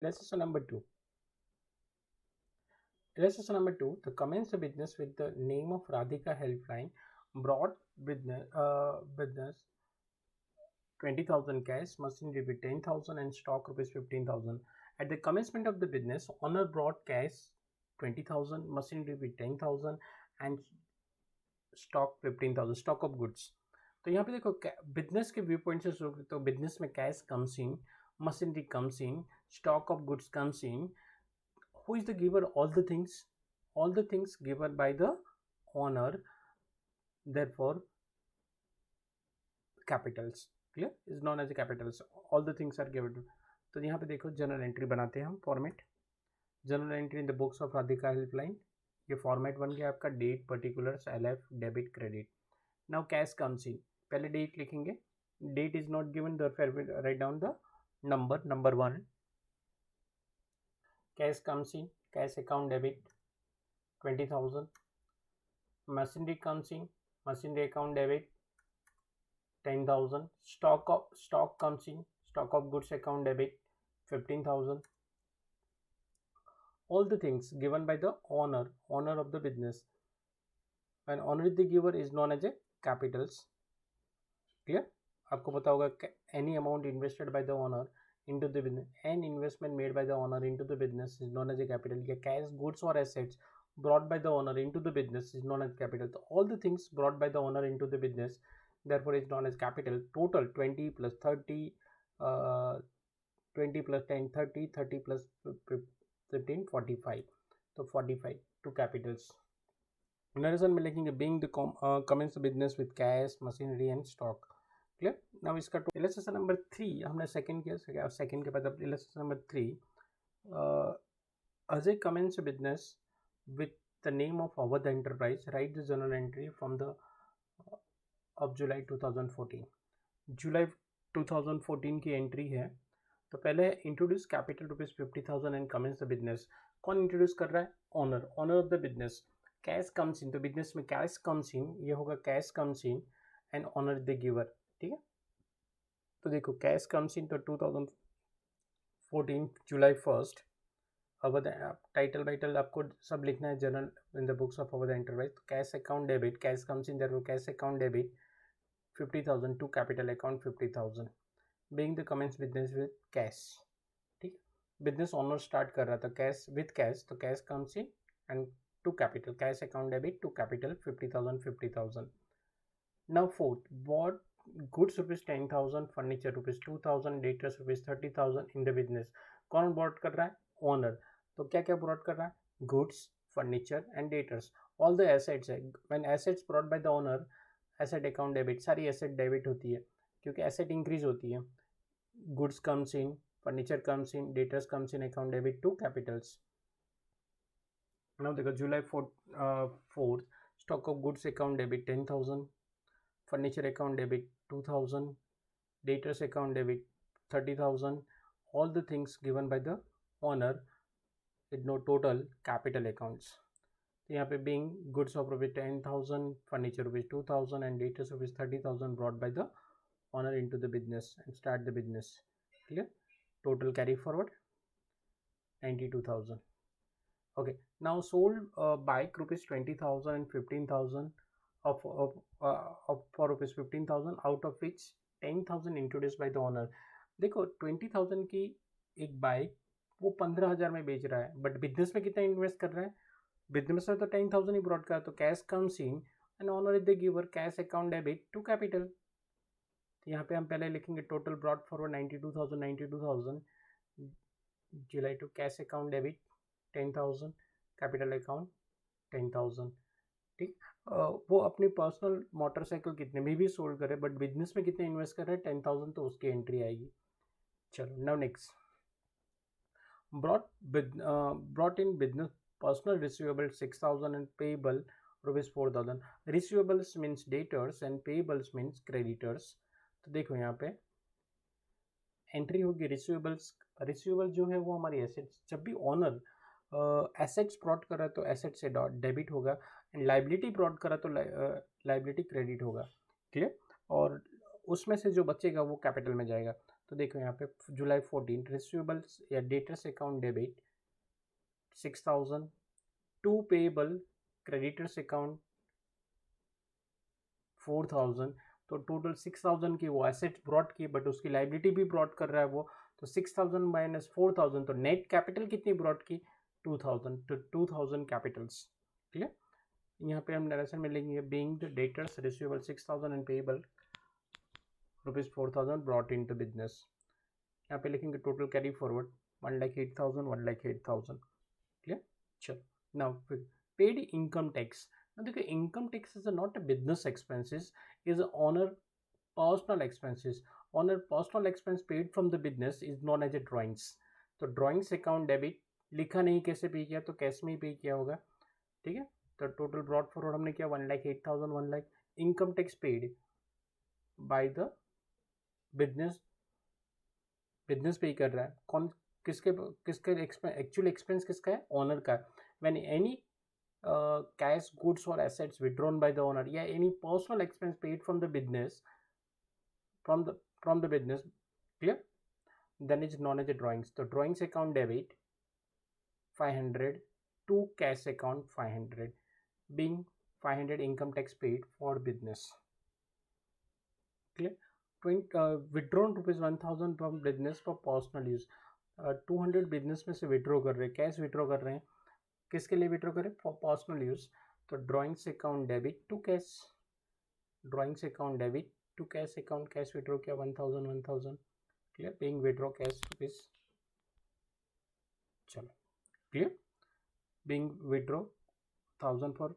Illustration number 2. Illustration number 2. To commence a business with the name of Radhika Helpline, brought business 20,000 cash, machinery with 10,000 and stock rupees 15,000. At the commencement of the business, owner brought cash 20,000, machinery with 10,000 and stock 15,000, stock of goods. तो यहाँ पे देखो business के view point से शुरू करते तो business में cash comes in, machinery comes in, stock of goods comes in. Who is the giver? All the things given by the owner, therefore capitals. Clear? Is known as the capitals. All the things are given. तो यहाँ पे देखो general entry बनाते हैं हम. Format general entry in the books of Radhika helpline. ये format बन गया आपका. Date, particulars, LF, debit, credit. Now cash comes in. पहले डेट लिखेंगे. Date is not given, therefore write down the number 1. Cash comes in, cash account debit 20,000. Machinery comes in, machinery account debit 10,000. Stock comes in, stock of goods account debit 15,000. All the things given by the owner of the business. When owner is the giver is known as a capitals. Clear? आपको पता होगा any amount invested by the owner into the business, an investment made by the owner into the business is known as a capital. या cash, goods or assets brought by the owner into the business is known as capital. So all the things brought by the owner into the business, therefore is known as capital. Total 20 plus 30, 20 plus 10, 30, 30 plus 15, 45. So 45 two capitals. Narration में लिखेंगे being the commence business with cash, machinery and stock. Clear. Now इसका illustration number 3 हमने second किया. Second के बाद अब illustration number 3. Ajay commences business with the name of Awadh enterprise. Write the journal entry from the of July 2014. जुलाई 2014 की entry है. तो पहले introduce capital rupees 50,000 and commences the business. कौन इंट्रोड्यूस कर रहा है? Owner of the business. Cash comes in, तो बिजनेस में कैश कम्स इन, ये होगा cash comes in and owner the giver. ठीक है. तो देखो कैश कम्स इन तो 2014 जुलाई 1. अवध टाइटल वाइटल आपको सब लिखना है journal in the books of Awadh enterprise. तो cash account debit, cash comes in there cash account debit 50,000 to capital account 50,000. Being the commence business with cash. ठीक. बिजनेस ऑनर स्टार्ट कर रहा था कैश विद कैश, तो cash comes in and to capital, cash account debit to capital 50,000. Now fourth, bought goods rupees 10,000, furniture rupees 2,000, debtors rupees 30,000 in the business. कौन broad कर रहा है? Owner. तो क्या क्या ब्रॉड कर रहा है? Goods, furniture and debtors. All the assets है. When assets brought by the owner, asset account debit, सारी एसेट डेबिट होती है क्योंकि एसेट इंक्रीज होती है. Goods comes in, furniture comes in, debtors comes in account debit to capitals. Now देखो जुलाई 4, stock of goods account debit 10,000, furniture account debit 2,000, debtors account debit 30,000. all the things given by the owner with no total capital accounts. तो यहाँ पे being goods of rupees 10,000, furniture rupees 2,000 and debtors rupees 30,000 brought by the owner into the business and start the business. Clear? Total carry forward 92,000. Okay. Now sold bike rupees 20,000 and 15,000 for rupees 15,000, out of which 10,000 introduced by the owner. देखो 20,000 की एक bike वो 15,000 में बेच रहा है, but business में कितना इन्वेस्ट कर रहा है? बिजनेस में तो 10,000 ही ब्रॉड कर. तो cash comes in and owner is the giver, cash account debit to capital. तो यहाँ पे हम पहले लिखेंगे total brought forward 92,000 July to cash account debit 10,000, capital account 10,000. ठीक. वो अपनी पर्सनल मोटरसाइकिल कितने में भी सोल्ड करे, बट बिजनेस में कितने इन्वेस्ट कर रहे हैं? 10,000, तो उसकी एंट्री आएगी. चलो now next. Brought in business personal receivable 6,000 and payable rupees 4,000. Receivables means debtors and payables means creditors. तो देखो यहाँ पे एंट्री होगी रिसीवेबल जो है वो हमारी एसेट्स. जब भी ऑनर एसेट्स ब्रॉड कर रहा है तो एसेट से डेबिट होगा, एंड लाइबिलिटी ब्रॉड करा तो लाइबिलिटी क्रेडिट होगा. क्लियर? और उसमें से जो बचेगा वो कैपिटल में जाएगा. तो देखो यहाँ पे जुलाई 14 रिसीवेबल्स या debtors account debit 6000, to payable creditors account 4000, तो टोटल 6000 की वो एसेट्स ब्रॉट की, बट उसकी लाइबिलिटी भी ब्रॉट कर रहा है वो, तो 6000 माइनस 4000, तो नेट कैपिटल कितनी ब्रॉट की 2000, तो 2000 कैपिटल्स। क्लियर। यहाँ पे हम नरेशन में लिखेंगे being the debtors receivable 6000 and payable rupees 4000 brought into business. यहाँ पे लिखेंगे टोटल कैरी फॉरवर्ड 1,08,000 1,08,000। क्लियर। चलो now paid income tax. Now, देखो income tax is not a business expenses, is honor personal expenses. Honor personal expense paid from the business is known as a drawings. तो drawings account debit लिखा नहीं कैसे पे किया, तो cash में ही पे किया होगा। ठीक है, तो टोटल ब्रॉड फॉरवर्ड हमने किया 1,08,000 1 lakh. Income tax paid by the business, business पे कर रहा है कौन, किसके किसके एक्चुअल एक्सपेंस किसका है, ओनर का। When any cash, goods or assets withdrawn by the owner, yeah, any personal expense paid from the business, from the business, clear, then it's known as a drawings. So drawings account debit 500 to cash account 500, being 500 income tax paid for business. Clear. Withdrawn rupees 1000 from business for personal use. 200 business में से withdraw कर रहे हैं, cash withdraw कर रहे हैं, किसके लिए विड्रॉ करें, फॉर पर्सनल यूज। तो drawings account debit to cash, drawings account debit to cash account, cash withdraw किया 1000 1000। Clear. Being withdraw cash rupees, चलो clear, being withdraw 1000 for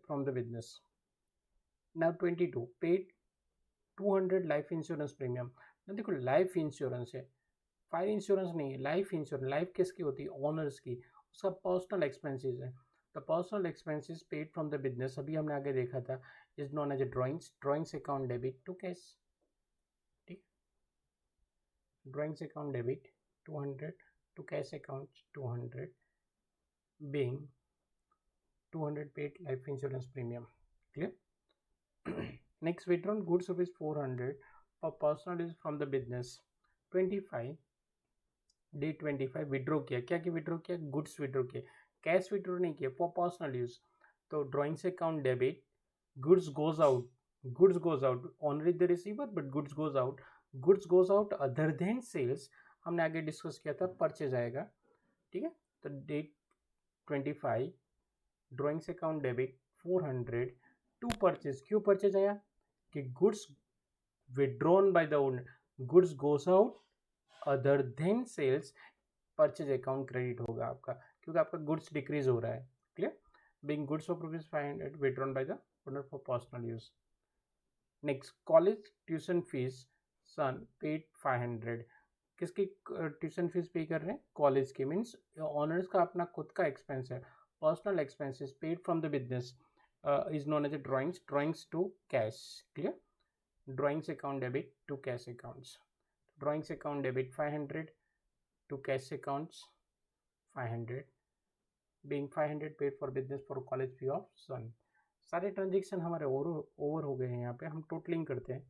from the business. Now 22 paid 200 life insurance premium. देखो life insurance है, fire insurance नहीं है, life insurance. Life किसकी होती है, owners की, उसका पर्सनल एक्सपेंसेस है। The personal expenses paid from the business, अभी हमने आगे देखा था, is known as a drawings, drawings account debit to cash. ठीक, drawings account debit 200 to cash account 200, being 200 paid life insurance premium. Clear. Next withdrawn goods rupees 400 for personal use from the business. 25 day 25 withdraw किया, क्या कि withdraw किया, goods withdraw किया, cash withdraw नहीं किया, for personal use. तो drawings account debit, goods goes out, goods goes out, only the receiver but goods goes out, goods goes out other than sales, हमने आगे डिस्कस किया था, purchase आएगा। ठीक है, तो date 25 drawings account debit 400 to purchase, क्यों परचेज आया, कि goods withdrawn by the owner, goods goes out other than sales, purchase account credit होगा आपका, क्योंकि आपका गुड्स डिक्रीज हो रहा है। Clear. Being goods of rupees 500 withdrawn by the owner for personal use. Next college tuition fees son paid 500, किसकी tuition fees पे कर रहे हैं, कॉलेज की, मीन्स ऑनर्स का अपना खुद का एक्सपेंस है, personal expenses paid from the business is known as a drawings, drawings to cash. Clear. Drawings account debit to cash accounts, drawings account debit 500 to cash accounts 500, being 500 paid for business for college fee of son। सारे transaction हमारे over हो गए हैं, यहाँ पे हम totalling करते हैं।